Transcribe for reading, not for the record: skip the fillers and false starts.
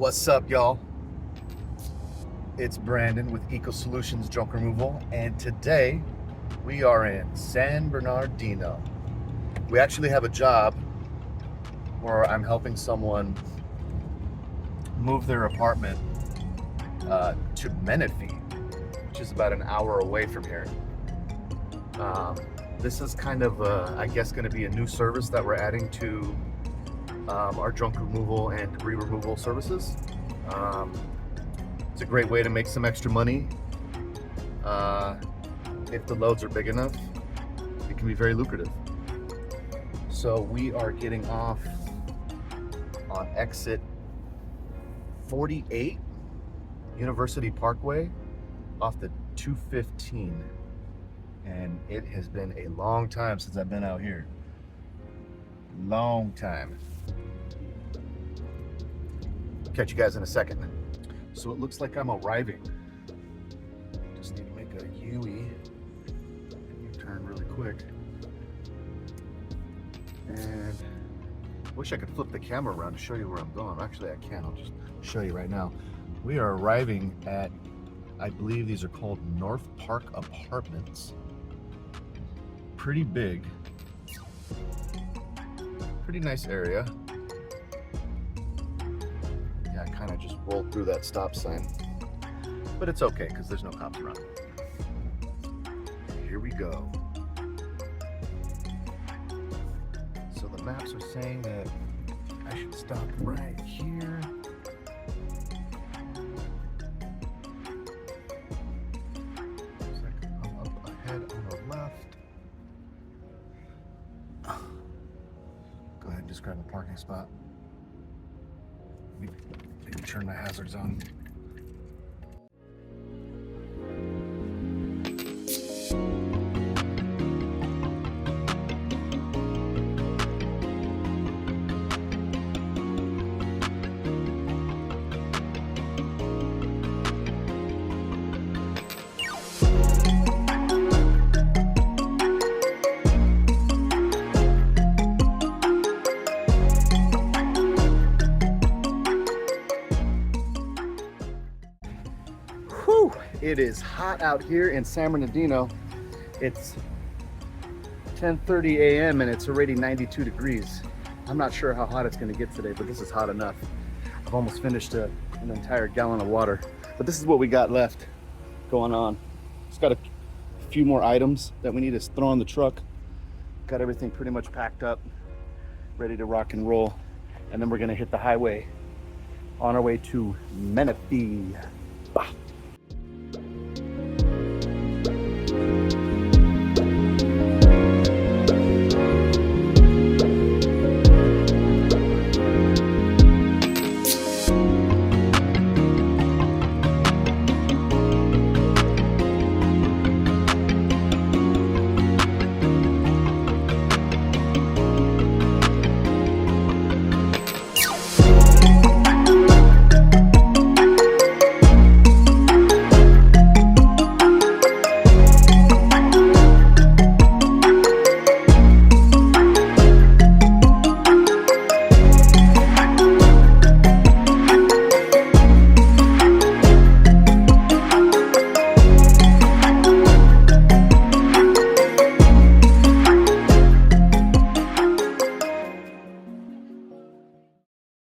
What's up, y'all? It's Brandon with Eco Solutions Junk Removal, and today we are in San Bernardino. We actually have a job where I'm helping someone move their apartment to Menifee, which is about an hour away from here. This is kind of, I guess, going to be a new service that we're adding to our junk removal and debris removal services. It's a great way to make some extra money. If the loads are big enough, it can be very lucrative. So we are getting off on exit 48, University Parkway, off the 215. And it has been a long time since I've been out here. Long time. Catch you guys in a second. So it looks like I'm arriving. Just need to make a U-turn really quick. And wish I could flip the camera around to show you where I'm going. Actually, I can. I'll just show you right now. We are arriving at, I believe these are called North Park Apartments. Pretty big. Pretty nice area. Yeah, I kind of just rolled through that stop sign. But it's okay, because there's no cops around. Here we go. So the maps are saying that I should stop right here. Looks like I'm up ahead on the left. Go ahead and just grab a parking spot. Maybe turn my hazards on. Whew, it is hot out here in San Bernardino. It's 10:30 a.m. and it's already 92 degrees. I'm not sure how hot it's going to get today, but this is hot enough. I've almost finished an entire gallon of water, but this is what we got left going on. Just got a few more items that we need to throw in the truck. Got everything pretty much packed up, ready to rock and roll, and then we're going to hit the highway on our way to Menifee. Bah.